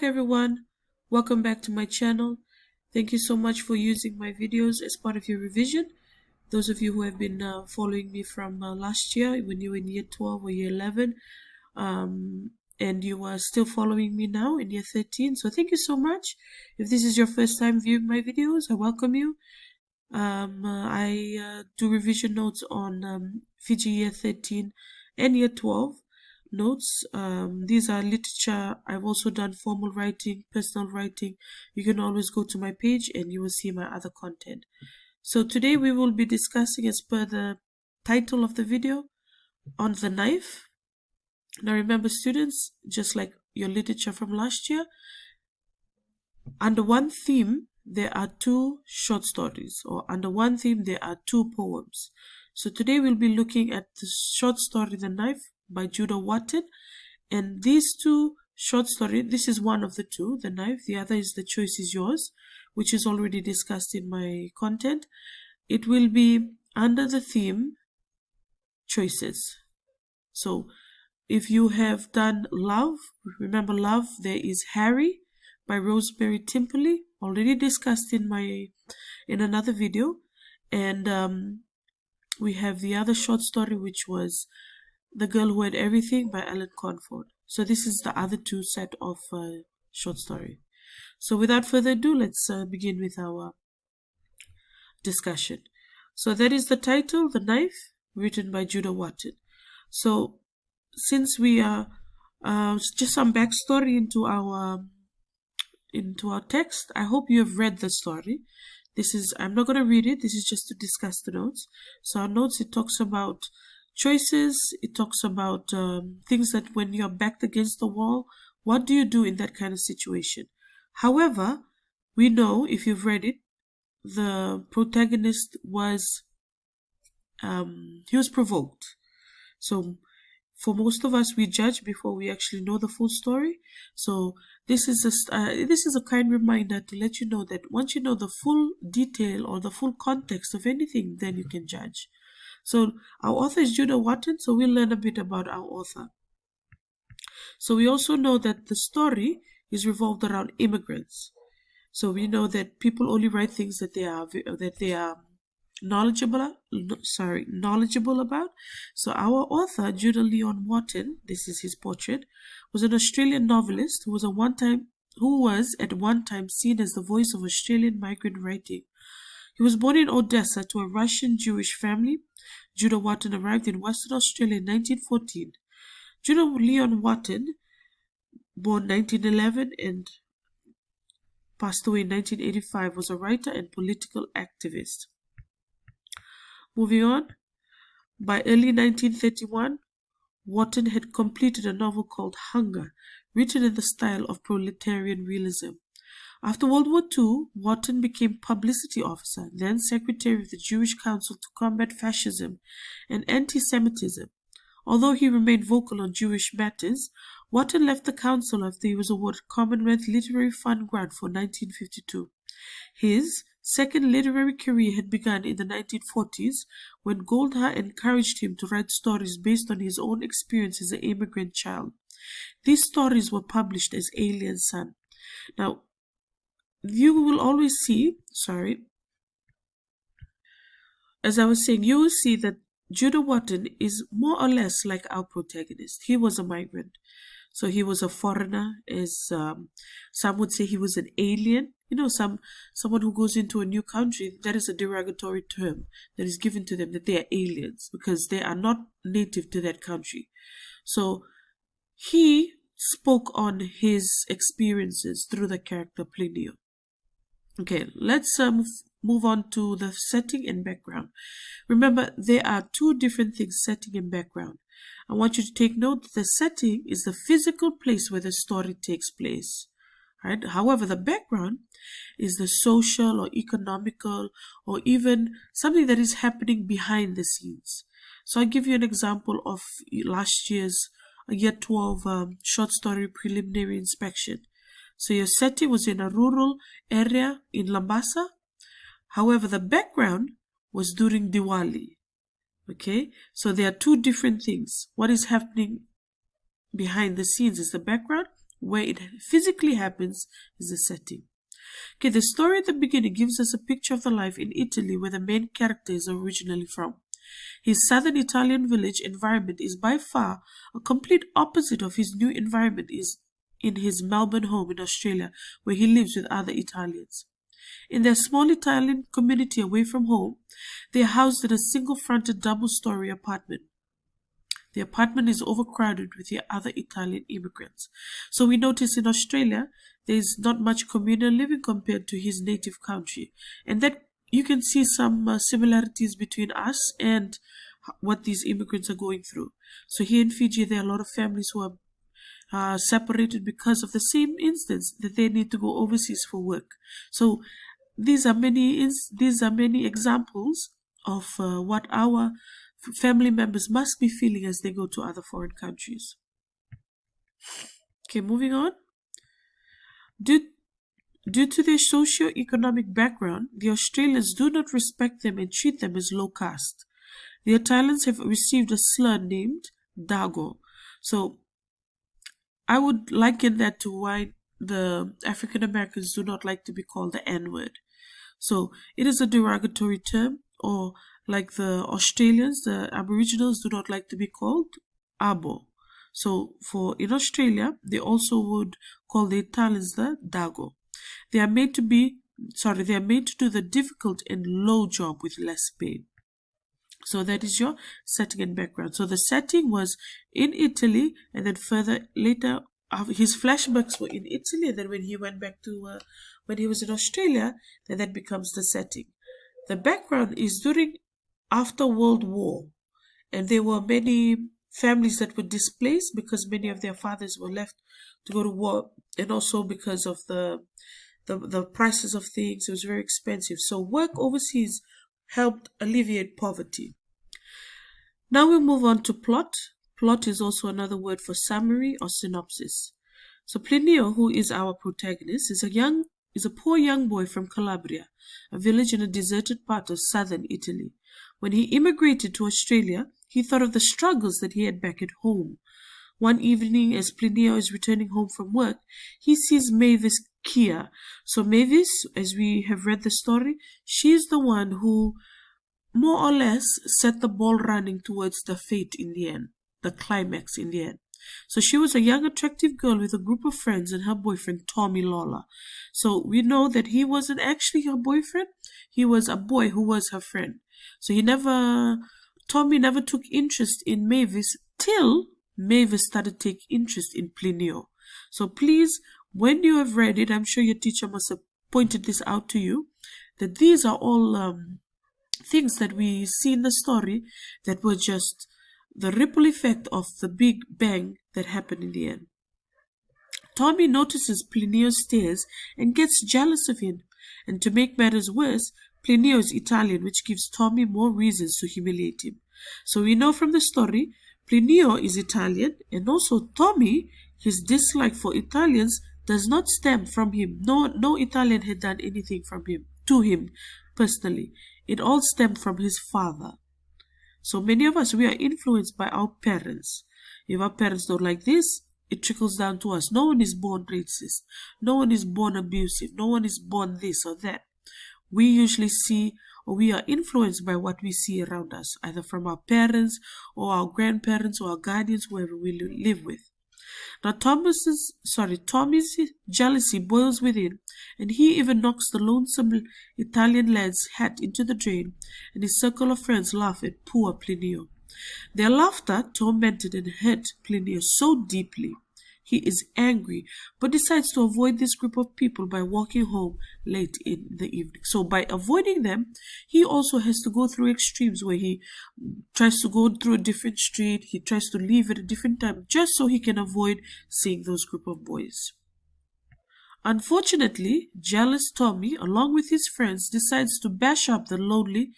back, everyone. Welcome back to my channel. Thank you so much for using my videos as part of your revision. Those of you who have been following me from last year when you were in year 12 or year 11, and you are still following me now in year 13. So thank you so much. If this is your first time viewing my videos, I welcome you. I do revision notes on Fiji year 13 and year 12 notes. These are literature. I've also done formal writing, personal writing. You can always go to my page and you will see my other content. So today we will be discussing, as per the title of the video, on the knife. Now remember, students, just like your literature from last year, under one theme there are two short stories, or under one theme there are two poems. So today we'll be looking at the short story The Knife by Judah Wharton, and these two short stories, this is one of the two, The Knife, the other is The Choice Is Yours, which is already discussed in my content. It will be under the theme choices. So if you have done Love, remember Love, there is Harry by Rosemary Timperley, already discussed in another video, and we have the other short story, which was The Girl Who Had Everything by Ellen Cornford. So this is the other two set of short story. So without further ado, let's begin with our discussion. So that is the title, The Knife, written by Judah Wharton. So since we are just some backstory into our text, I hope you have read the story. I'm not going to read it. This is just to discuss the notes. So our notes, it talks about choices. It talks about things that when you're backed against the wall, what do you do in that kind of situation? However, we know, if you've read it, the protagonist was provoked. So for most of us, we judge before we actually know the full story. So this is a kind reminder to let you know that once you know the full detail or the full context of anything, then you can judge. So our author is Judah Wharton, so we'll learn a bit about our author. So we also know that the story is revolved around immigrants. So we know that people only write things that they are knowledgeable about. So our author, Judah Leon Wharton, this is his portrait, was an Australian novelist who was at one time seen as the voice of Australian migrant writing. He was born in Odessa to a Russian Jewish family. Judah Wharton arrived in Western Australia in 1914. Judah Leon Wharton, born 1911 and passed away in 1985, was a writer and political activist. Moving on, by early 1931, Wharton had completed a novel called Hunger, written in the style of proletarian realism. After World War II, Wharton became publicity officer, then secretary of the Jewish Council to combat fascism and anti-Semitism. Although he remained vocal on Jewish matters, Wharton left the council after he was awarded Commonwealth Literary Fund grant for 1952. His second literary career had begun in the 1940s when Goldgar encouraged him to write stories based on his own experience as an immigrant child. These stories were published as Alien Son. Now, you will always see, as I was saying, you will see that Judah Wharton is more or less like our protagonist. He was a migrant. So he was a foreigner, as some would say he was an alien. You know, someone who goes into a new country, that is a derogatory term that is given to them, that they are aliens because they are not native to that country. So he spoke on his experiences through the character Plinio. Okay, let's move on to the setting and background. Remember, there are two different things, setting and background. I want you to take note that the setting is the physical place where the story takes place. Right? However, the background is the social or economical or even something that is happening behind the scenes. So I'll give you an example of last year's year 12 short story preliminary inspection. So your setting was in a rural area in Lambasa. However, the background was during Diwali. Okay, so there are two different things. What is happening behind the scenes is the background. where it physically happens is the setting. Okay, the story at the beginning gives us a picture of the life in Italy where the main character is originally from. His southern Italian village environment is by far a complete opposite of his new environment is in his Melbourne home in Australia, where he lives with other Italians. In their small Italian community away from home, they are housed in a single-fronted double-story apartment. The apartment is overcrowded with the other Italian immigrants. So we notice in Australia, there is not much communal living compared to his native country. And that you can see some similarities between us and what these immigrants are going through. So here in Fiji, there are a lot of families who are separated because of the same instance that they need to go overseas for work. So these are many examples of what our family members must be feeling as they go to other foreign countries. Okay, moving on. Due to their socio-economic background, the Australians do not respect them and treat them as low caste. The Italians have received a slur named Dago. So I would liken that to why the African Americans do not like to be called the N-word. So it is a derogatory term, or like the Australians, the Aboriginals do not like to be called Abo. So in Australia, they also would call the Italians the Dago. They are made to do the difficult and low job with less pay. So that is your setting and background. So the setting was in Italy, and then later, his flashbacks were in Italy, and then when he went back to, when he was in Australia, then that becomes the setting. The background is after World War, and there were many families that were displaced because many of their fathers were left to go to war, and also because of the prices of things. It was very expensive. So work overseas helped alleviate poverty. Now we move on to plot. Plot is also another word for summary or synopsis. So Plinio, who is our protagonist, is a poor young boy from Calabria, a village in a deserted part of southern Italy. When he immigrated to Australia, he thought of the struggles that he had back at home. One evening, as Plinio is returning home from work, he sees Mavis Kia. So Mavis, as we have read the story, she is the one who more or less set the ball running towards the fate in the end, the climax in the end. So she was a young, attractive girl with a group of friends and her boyfriend, Tommy Lawler. So we know that he wasn't actually her boyfriend. He was a boy who was her friend. So Tommy never took interest in Mavis till Mavis started to take interest in Plinio. So please, when you have read it, I'm sure your teacher must have pointed this out to you, that these are all things that we see in the story that were just the ripple effect of the big bang that happened in the end. Tommy notices Plinio's stares and gets jealous of him. And to make matters worse, Plinio is Italian, which gives Tommy more reasons to humiliate him. So we know from the story, Plinio is Italian, and also Tommy, his dislike for Italians does not stem from him. No Italian had done anything to him personally. It all stemmed from his father. So many of us, we are influenced by our parents. If our parents don't like this, it trickles down to us. No one is born racist. No one is born abusive. No one is born this or that. We usually see, or we are influenced by what we see around us, either from our parents or our grandparents or our guardians, whoever we live with. Now Tommy's jealousy boils within, and he even knocks the lonesome Italian lad's hat into the drain, and his circle of friends laugh at poor Plinio. Their laughter tormented and hurt Plinio so deeply. He is angry, but decides to avoid this group of people by walking home late in the evening. So by avoiding them, he also has to go through extremes where he tries to go through a different street, he tries to leave at a different time, just so he can avoid seeing those group of boys. Unfortunately, jealous Tommy, along with his friends, decides to bash up the lonely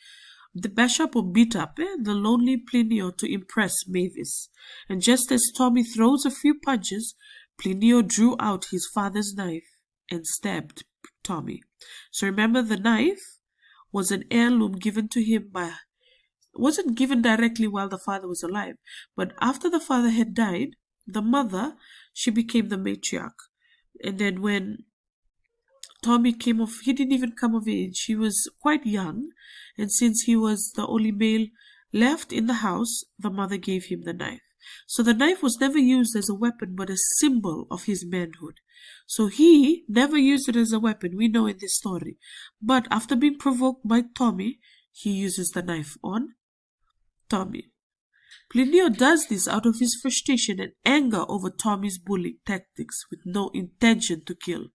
Plinio to impress Mavis. And just as Tommy throws a few punches, Plinio drew out his father's knife and stabbed Tommy. So remember, the knife was an heirloom given to him wasn't given directly while the father was alive, but after the father had died, the mother, she became the matriarch. And then when Tommy came of, he didn't even come of age. He was quite young, and since he was the only male left in the house, the mother gave him the knife. So the knife was never used as a weapon, but a symbol of his manhood. So he never used it as a weapon, we know in this story. But after being provoked by Tommy, he uses the knife on Tommy. Plinio does this out of his frustration and anger over Tommy's bullying tactics with no intention to kill.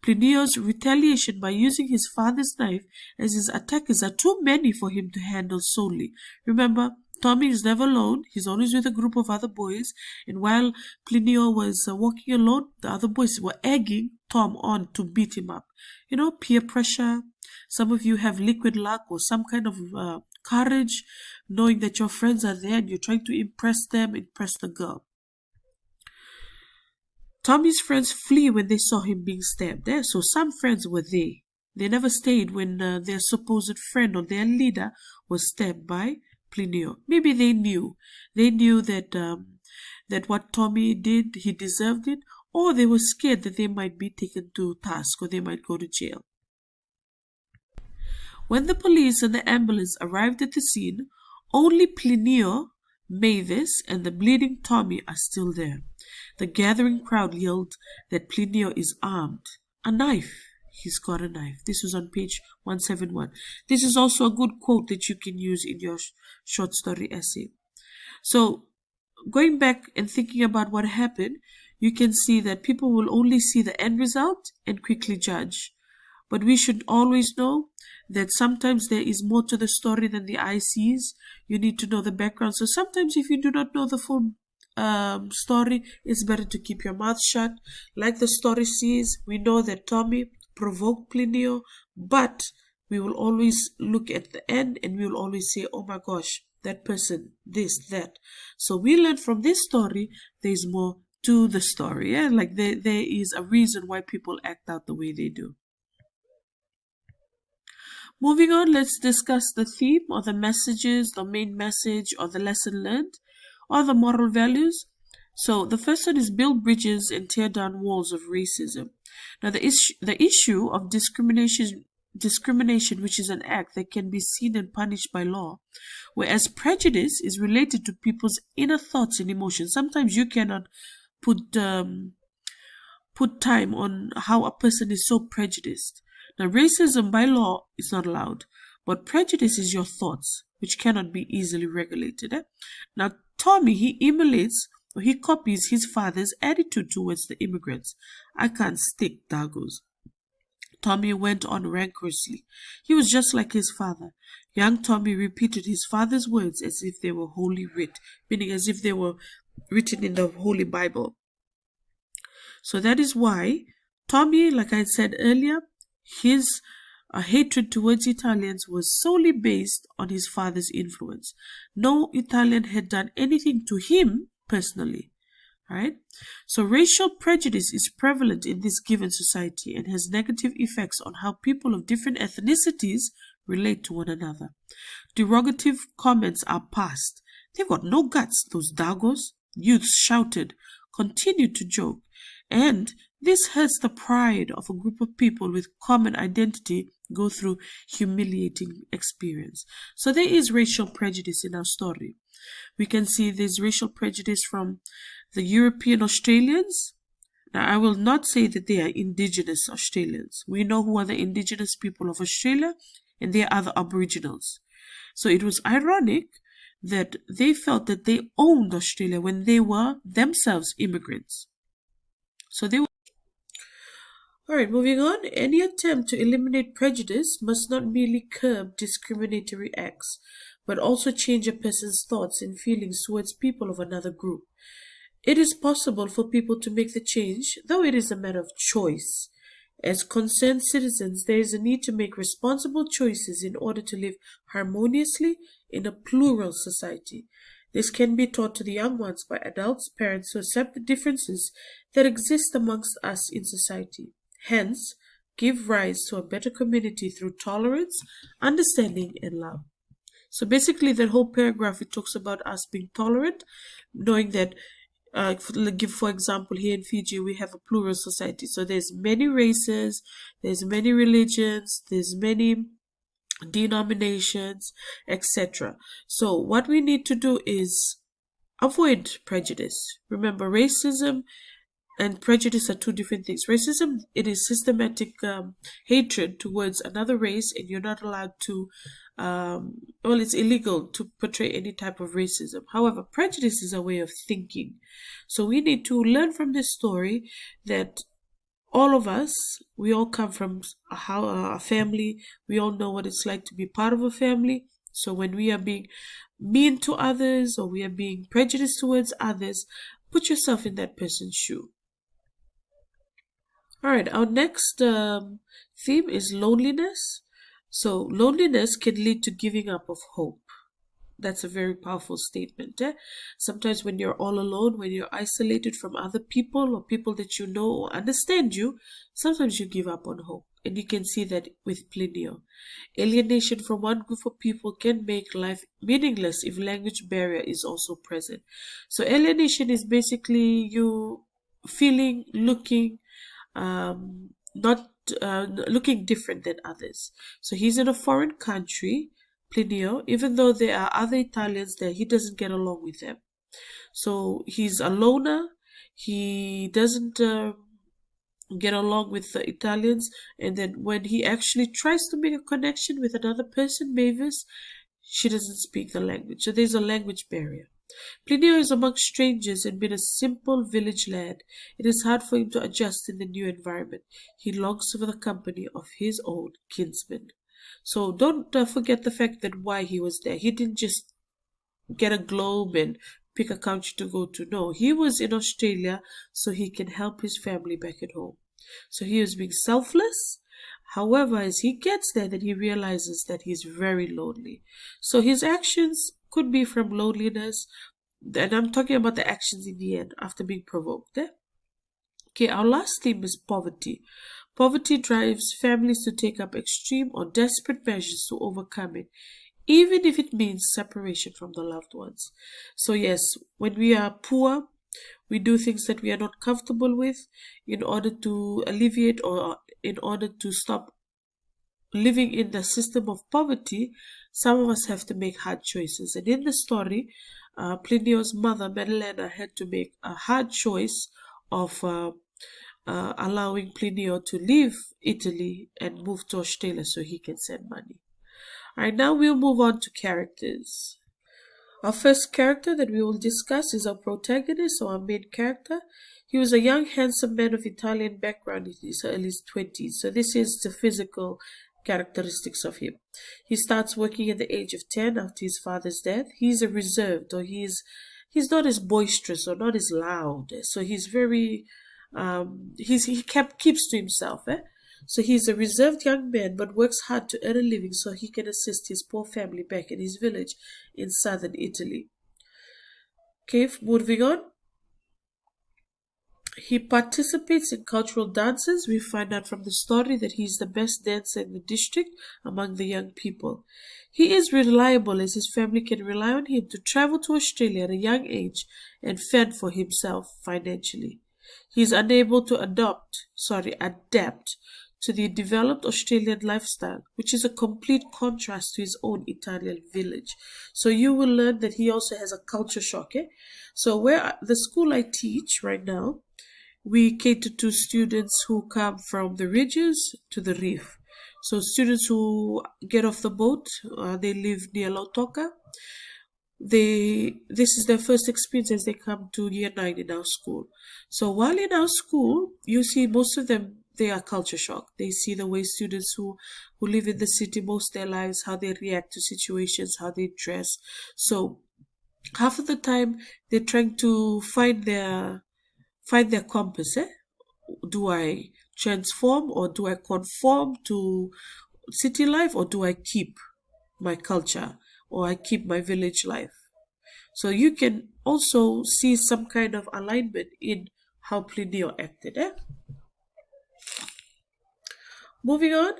Plinio's retaliation by using his father's knife as his attackers are too many for him to handle solely. Remember, Tommy is never alone. He's always with a group of other boys. And while Plinio was walking alone, the other boys were egging Tom on to beat him up. You know, peer pressure. Some of you have liquid luck or some kind of courage, knowing that your friends are there and you're trying to impress them, impress the girl. Tommy's friends flee when they saw him being stabbed. So some friends were there. They never stayed when their supposed friend or their leader was stabbed by Plinio. Maybe they knew. They knew that that what Tommy did, he deserved it, or they were scared that they might be taken to task or they might go to jail. When the police and the ambulance arrived at the scene, only Plinio, Mavis, and the bleeding Tommy are still there. The gathering crowd yelled that Plinio is armed. A knife. He's got a knife. This was on page 171. This is also a good quote that you can use in your short story essay. So, going back and thinking about what happened, you can see that people will only see the end result and quickly judge. But we should always know that sometimes there is more to the story than the eye sees. You need to know the background. So sometimes if you do not know the full story, it's better to keep your mouth shut. Like the story says, we know that Tommy provoked Plinio, but we will always look at the end and we will always say, oh my gosh, that person, this, that. So we learn from this story, there's more to the story. Yeah? Like there is a reason why people act out the way they do. Moving on, let's discuss the theme or the messages, the main message or the lesson learned or the moral values. So the first one is build bridges and tear down walls of racism. Now the issue of discrimination, which is an act that can be seen and punished by law, whereas prejudice is related to people's inner thoughts and emotions. Sometimes you cannot put time on how a person is so prejudiced. Now, racism by law is not allowed, but prejudice is your thoughts, which cannot be easily regulated. Now, Tommy, he emulates or he copies his father's attitude towards the immigrants. I can't stick Dagos. Tommy went on rancorously. He was just like his father. Young Tommy repeated his father's words as if they were holy writ, meaning as if they were written in the Holy Bible. So that is why Tommy, like I said earlier, his hatred towards Italians was solely based on his father's influence. No Italian had done anything to him personally. Right? So racial prejudice is prevalent in this given society and has negative effects on how people of different ethnicities relate to one another. Derogative comments are passed. They've got no guts, those Dagos. Youths shouted, continued to joke, and this hurts the pride of a group of people with common identity go through humiliating experience. So there is racial prejudice in our story. We can see there's racial prejudice from the European Australians. Now, I will not say that they are indigenous Australians. We know who are the indigenous people of Australia, and they are the Aboriginals. So it was ironic that they felt that they owned Australia when they were themselves immigrants. So they were. Alright, moving on. Any attempt to eliminate prejudice must not merely curb discriminatory acts, but also change a person's thoughts and feelings towards people of another group. It is possible for people to make the change, though it is a matter of choice. As concerned citizens, there is a need to make responsible choices in order to live harmoniously in a plural society. This can be taught to the young ones by adults, parents who accept the differences that exist amongst us in society. Hence, give rise to a better community through tolerance, understanding, and love. So basically, that whole paragraph, it talks about us being tolerant, knowing that give for example, here in Fiji we have a plural society, so there's many races, there's many religions, there's many denominations, etc. So what we need to do is avoid prejudice. Remember, racism and prejudice are two different things. Racism, it is systematic hatred towards another race, and you're not allowed to, well, it's illegal to portray any type of racism. However, prejudice is a way of thinking. So we need to learn from this story that all of us, we all come from a family. We all know what it's like to be part of a family. So when we are being mean to others or we are being prejudiced towards others, put yourself in that person's shoe. All right, our next theme is loneliness. So loneliness can lead to giving up of hope. That's a very powerful statement. Sometimes when you're all alone, when you're isolated from other people or people that you know or understand you, sometimes you give up on hope. And you can see that with Plinio. Alienation from one group of people can make life meaningless if language barrier is also present. So alienation is basically you feeling, looking, not looking different than others. So he's in a foreign country, Plinio, even though there are other Italians there, he doesn't get along with them. So he's a loner. He doesn't get along with the Italians. And then when he actually tries to make a connection with another person, Mavis, she doesn't speak the language. So there's a language barrier. Plinio is among strangers and been a simple village lad. It is hard for him to adjust in the new environment. He longs for the company of his own kinsmen. So don't forget the fact that why he was there. He didn't just get a globe and pick a country to go to. No, he was in Australia so he can help his family back at home. So he was being selfless. However, as he gets there, then he realizes that he's very lonely. So his actions could be from loneliness, and I'm talking about the actions in the end after being provoked. Okay, our last theme is poverty. Poverty drives families to take up extreme or desperate measures to overcome it, even if it means separation from the loved ones. So yes, when we are poor, we do things that we are not comfortable with in order to alleviate or in order to stop living in the system of poverty. Some of us have to make hard choices. And in the story, Plinio's mother, Melina, had to make a hard choice of allowing Plinio to leave Italy and move to Australia so he can send money. Alright, now we'll move on to characters. Our first character that we will discuss is our protagonist or our main character. He was a young, handsome man of Italian background in his early 20s. So this is the physical characteristics of him. He starts working at the age of 10 after his father's death. He's a reserved, or he's not as boisterous or not as loud. So he's very keeps to himself. So he's a reserved young man but works hard to earn a living so he can assist his poor family back in his village in southern Italy. Okay, moving on. He participates in cultural dances. We find out from the story that he's the best dancer in the district among the young people. He is reliable as his family can rely on him to travel to Australia at a young age and fend for himself financially. He is unable to adapt to the developed Australian lifestyle, which is a complete contrast to his own Italian village. So you will learn that he also has a culture shock. So where the school I teach right now, we cater to students who come from the ridges to the reef. So students who get off the boat, they live near Lautoka. This is their first experience as they come to year 9 in our school. So while in our school, you see most of them, they are culture shocked. They see the way students who live in the city most of their lives, how they react to situations, how they dress. So half of the time they're trying to find their compass. Do I transform or do I conform to city life, or do I keep my culture, or I keep my village life? So you can also see some kind of alignment in how Plinio acted. Moving on,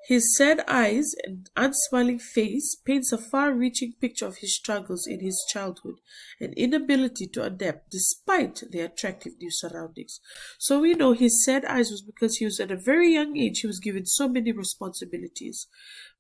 His sad eyes and unsmiling face paints a far-reaching picture of his struggles in his childhood and inability to adapt despite the attractive new surroundings. So we know his sad eyes was because he was at a very young age, he was given so many responsibilities.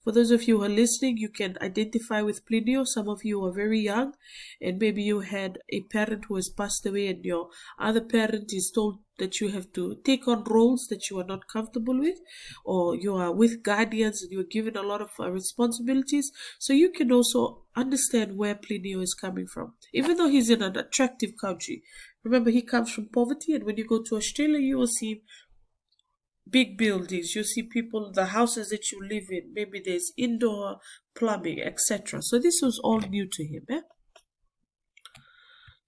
For those of you who are listening, you can identify with Plinio. Some of you are very young, and maybe you had a parent who has passed away, and your other parent is told that you have to take on roles that you are not comfortable with, or you are with guardians and you are given a lot of responsibilities. So you can also understand where Plinio is coming from, even though he's in an attractive country. Remember, he comes from poverty, and when you go to Australia, you will see big buildings, you see people, the houses that you live in, maybe there's indoor plumbing, etc. So this was all new to him.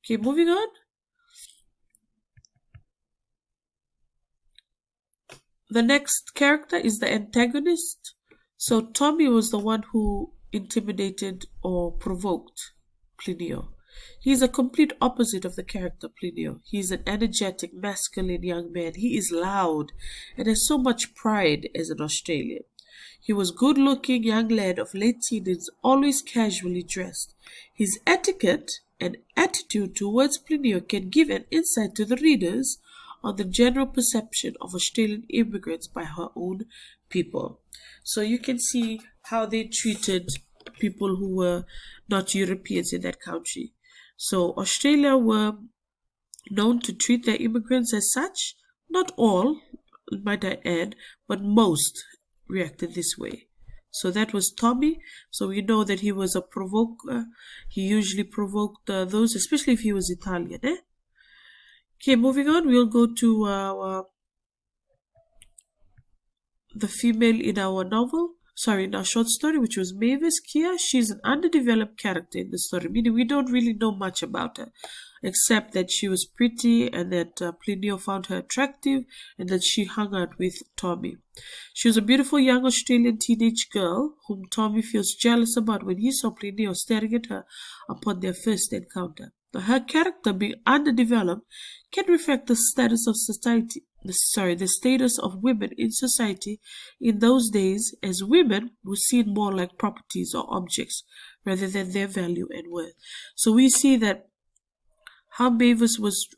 Okay, moving on. The next character is the antagonist. So Tommy was the one who intimidated or provoked Plinio. He is a complete opposite of the character Plinio. He is an energetic, masculine young man. He is loud and has so much pride as an Australian. He was good-looking young lad of late teens, always casually dressed. His etiquette and attitude towards Plinio can give an insight to the readers on the general perception of Australian immigrants by her own people. So you can see how they treated people who were not Europeans in that country. So Australia were known to treat their immigrants as such. Not all, might I add, but most reacted this way. So that was Tommy. So we know that he was a provoker. He usually provoked those, especially if he was Italian. Okay, moving on, we'll go to the female in our novel. In our short story, which was Mavis. Kia, she's an underdeveloped character in the story, meaning we don't really know much about her, except that she was pretty and that Plinio found her attractive and that she hung out with Tommy. She was a beautiful young Australian teenage girl whom Tommy feels jealous about when he saw Plinio staring at her upon their first encounter. Now, her character being underdeveloped can reflect the status of society. The status of women in society in those days, as women were seen more like properties or objects rather than their value and worth. So we see that how Mavis was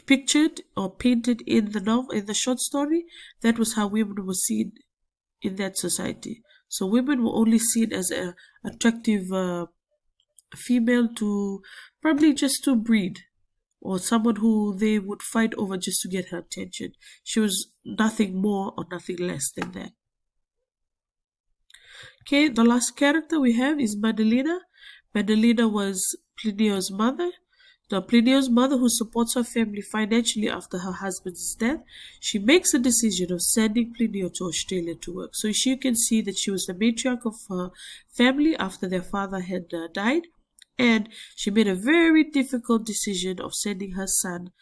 pictured or painted in the novel, in the short story, that was how women were seen in that society. So women were only seen as an attractive female to probably just to breed, or someone who they would fight over just to get her attention. She was nothing more or nothing less than that. Okay, the last character we have is Melina. Melina was Plinio's mother. Now, Plinio's mother, who supports her family financially after her husband's death, she makes a decision of sending Plinio to Australia to work. So she can see that she was the matriarch of her family after their father had died. And she made a very difficult decision of sending her son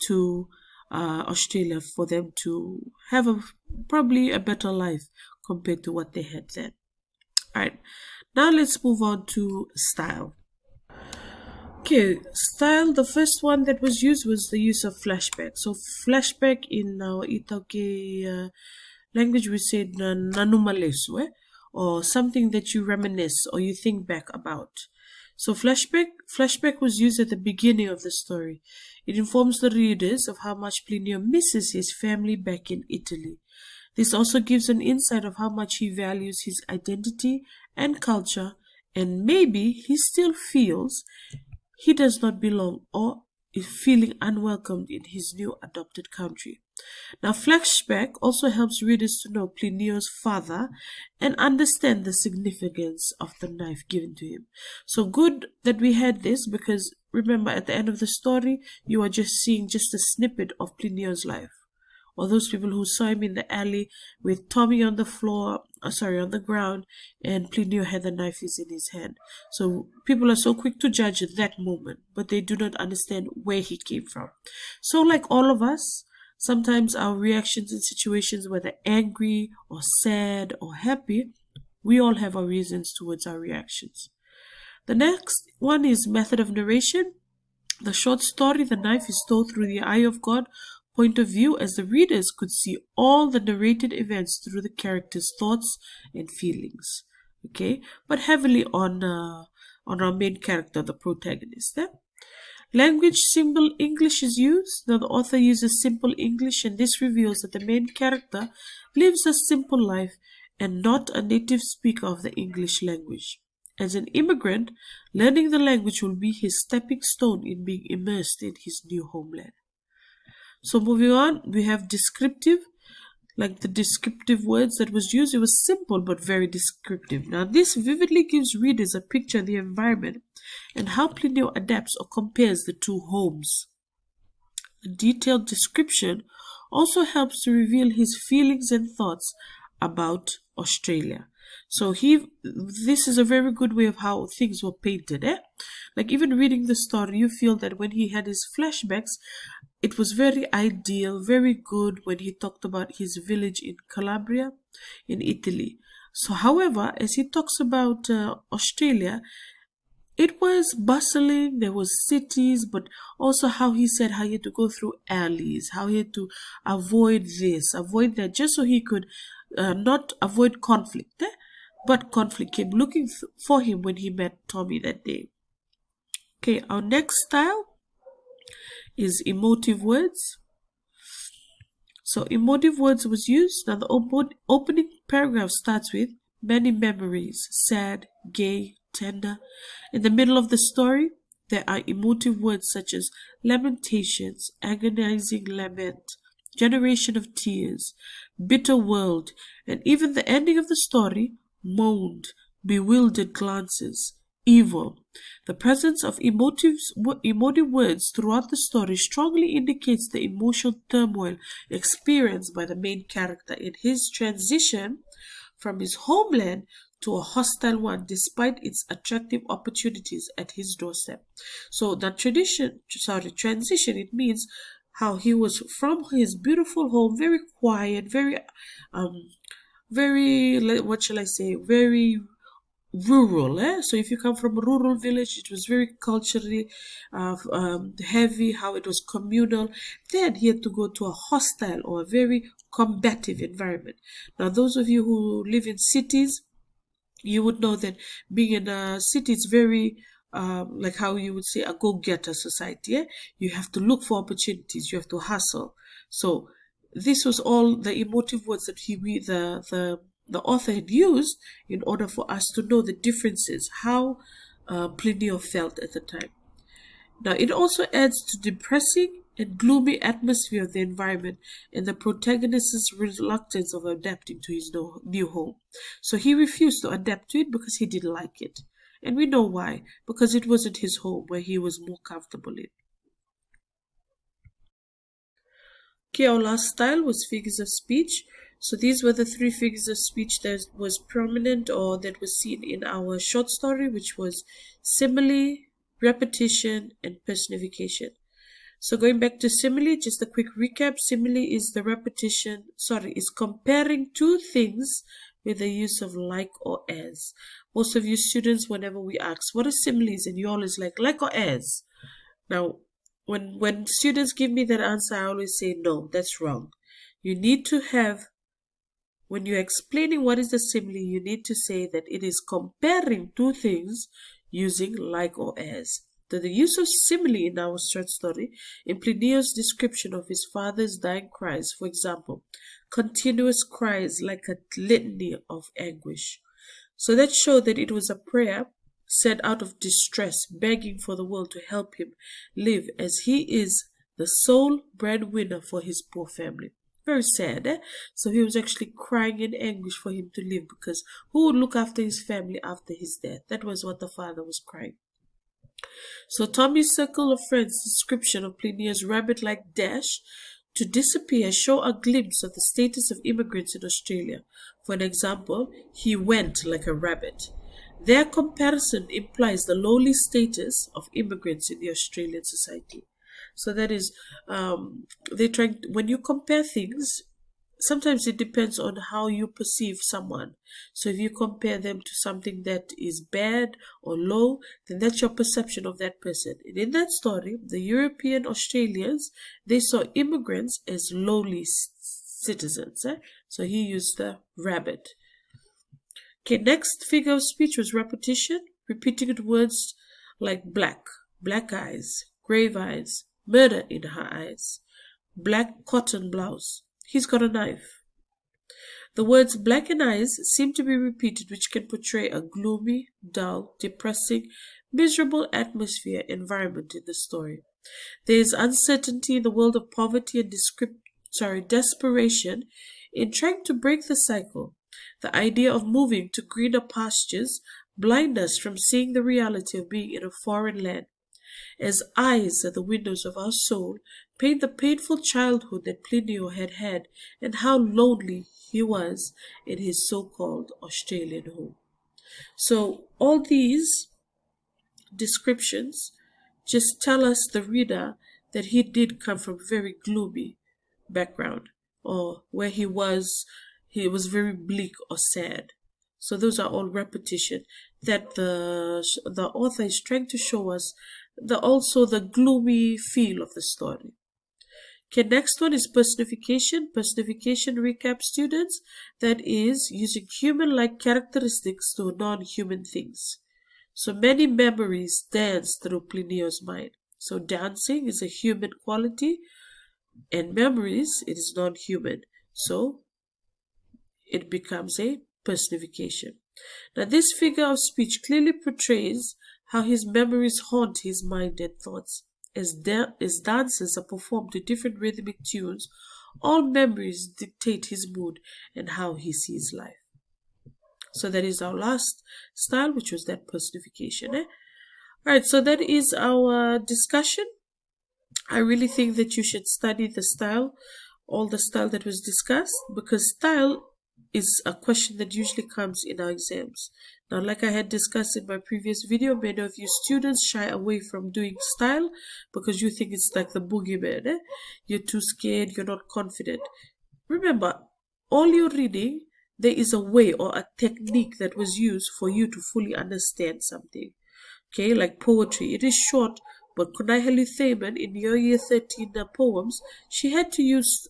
to Australia for them to have probably a better life compared to what they had then. Alright, now let's move on to style. Okay, style, the first one that was used was the use of flashback. So flashback in our Itauke language we say nanumalesu, or something that you reminisce or you think back about. So flashback was used at the beginning of the story. It informs the readers of how much Plinio misses his family back in Italy. This also gives an insight of how much he values his identity and culture, and maybe he still feels he does not belong or is feeling unwelcomed in his new adopted country. Now, flashback also helps readers to know Plinio's father and understand the significance of the knife given to him. So good that we had this, because remember, at the end of the story, you are just seeing just a snippet of Plinio's life. Or those people who saw him in the alley with Tommy on the floor, on the ground, and Plinio had the knife in his hand. So people are so quick to judge at that moment, but they do not understand where he came from. So like all of us, sometimes our reactions in situations, whether angry or sad or happy, we all have our reasons towards our reactions. The next one is method of narration. The short story, The Knife, is told through the eye of God, point of view, as the readers could see all the narrated events through the characters' thoughts and feelings. Okay, but heavily on our main character, the protagonist. Eh? Language simple English is used. Now the author uses simple English, and this reveals that the main character lives a simple life and not a native speaker of the English language. As an immigrant, learning the language will be his stepping stone in being immersed in his new homeland. So moving on, we have descriptive, like the descriptive words that was used. It was simple but very descriptive. Now this vividly gives readers a picture of the environment and how Plinio adapts or compares the two homes. A detailed description also helps to reveal his feelings and thoughts about Australia. So this is a very good way of how things were painted. Like even reading the story, you feel that when he had his flashbacks, it was very ideal, very good when he talked about his village in Calabria, in Italy. So, however, as he talks about Australia, it was bustling, there was cities, but also how he said how he had to go through alleys, how he had to avoid this, avoid that, just so he could not avoid conflict. But conflict came looking for him when he met Tommy that day. Okay, our next style is emotive words. So emotive words was used. Now the opening paragraph starts with many memories, sad, gay, tender. In the middle of the story, there are emotive words such as lamentations, agonizing lament, generation of tears, bitter world, and even the ending of the story, moaned, bewildered glances, evil. The presence of emotive words throughout the story strongly indicates the emotional turmoil experienced by the main character in his transition from his homeland to a hostile one, despite its attractive opportunities at his doorstep. So the transition, it means how he was from his beautiful home, very quiet, very, what shall I say, very rural. So if you come from a rural village, it was very culturally heavy, how it was communal. Then he had to go to a hostile or a very combative environment. Now those of you who live in cities, you would know that being in a city is very like how you would say a go-getter society. You have to look for opportunities, you have to hustle. So this was all the emotive words that the author had used in order for us to know the differences, how Plinio felt at the time. Now, it also adds to depressing and gloomy atmosphere of the environment and the protagonist's reluctance of adapting to his new home. So he refused to adapt to it because he didn't like it. And we know why, because it wasn't his home where he was more comfortable in. Okay, our last style was figures of speech. So these were the three figures of speech that was prominent or that was seen in our short story, which was simile, repetition, and personification. So going back to simile, just a quick recap. Simile is is comparing two things with the use of like or as. Most of you students, whenever we ask, what are similes? And you always like or as. Now, when students give me that answer, I always say, no, that's wrong. You need to have, when you're explaining what is the simile, you need to say that it is comparing two things using like or as. So the use of simile in our short story, in Plinio's description of his father's dying cries, for example, continuous cries like a litany of anguish. So that showed that it was a prayer said out of distress, begging for the world to help him live, as he is the sole breadwinner for his poor family. Very sad, So he was actually crying in anguish for him to live, because who would look after his family after his death? That was what the father was crying. So Tommy's circle of friends' description of Plinio's rabbit-like dash to disappear show a glimpse of the status of immigrants in Australia. For an example, he went like a rabbit. Their comparison implies the lowly status of immigrants in the Australian society. So that is, when you compare things, sometimes it depends on how you perceive someone. So if you compare them to something that is bad or low, then that's your perception of that person. And in that story, the European Australians, they saw immigrants as lowly citizens. So he used the rabbit. Okay, next figure of speech was repetition, repeating words like black eyes, grave eyes, murder in her eyes, black cotton blouse. He's got a knife. The words black and eyes seem to be repeated, which can portray a gloomy, dull, depressing, miserable atmosphere environment in the story. There is uncertainty in the world of poverty and desperation in trying to break the cycle. The idea of moving to greener pastures blind us from seeing the reality of being in a foreign land. As eyes are the windows of our soul, paint the painful childhood that Plinio had had and how lonely he was in his so-called Australian home. So all these descriptions just tell us, the reader, that he did come from a very gloomy background, or where he was very bleak or sad. So those are all repetition that the author is trying to show us, also the gloomy feel of the story. Okay, next one is personification. Personification recaps, students, that is using human-like characteristics to non-human things. So many memories dance through Plinio's mind. So dancing is a human quality, and memories, it is non-human. So it becomes a personification. Now this figure of speech clearly portrays how his memories haunt his mind and thoughts. As dances are performed to different rhythmic tunes, all memories dictate his mood and how he sees life. So that is our last style, which was that personification. Alright, so that is our discussion. I really think that you should study the style, all the style that was discussed, because style is a question that usually comes in our exams. Now, like I had discussed in my previous video, many of you students shy away from doing style because you think it's like the boogeyman. You're too scared, you're not confident. Remember, all you're reading, there is a way or a technique that was used for you to fully understand something. Okay, like poetry. It is short, but Kunai Thaman, in your year 13 poems, she had to use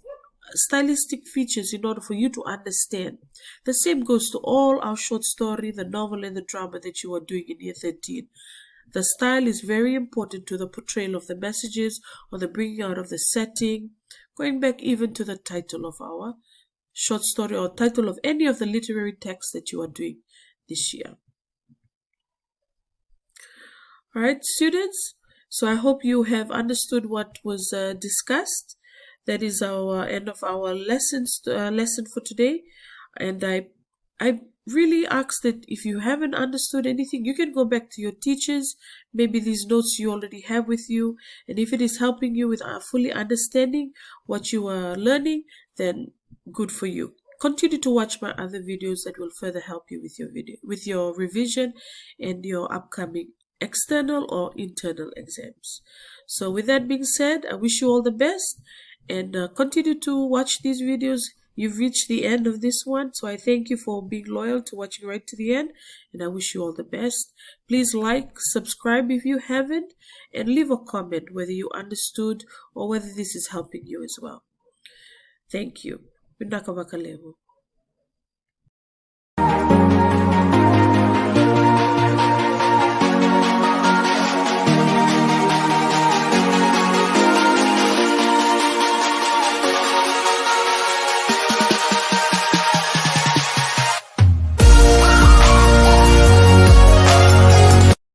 stylistic features in order for you to understand. The same goes to all our short story, the novel, and the drama that you are doing in year 13. The style is very important to the portrayal of the messages or the bringing out of the setting, going back even to the title of our short story or title of any of the literary texts that you are doing this year. Alright, students, so I hope you have understood what was discussed. That is our end of our lesson for today, and I really ask that if you haven't understood anything, you can go back to your teachers. Maybe these notes you already have with you, and if it is helping you with fully understanding what you are learning, then good for you. Continue to watch my other videos that will further help you with your revision and your upcoming external or internal exams. So with that being said, I wish you all the best, and continue to watch these videos. You've reached the end of this one, so I thank you for being loyal to watching right to the end, and I wish you all the best. Please like, subscribe if you haven't, and leave a comment whether you understood or whether this is helping you as well. Thank you.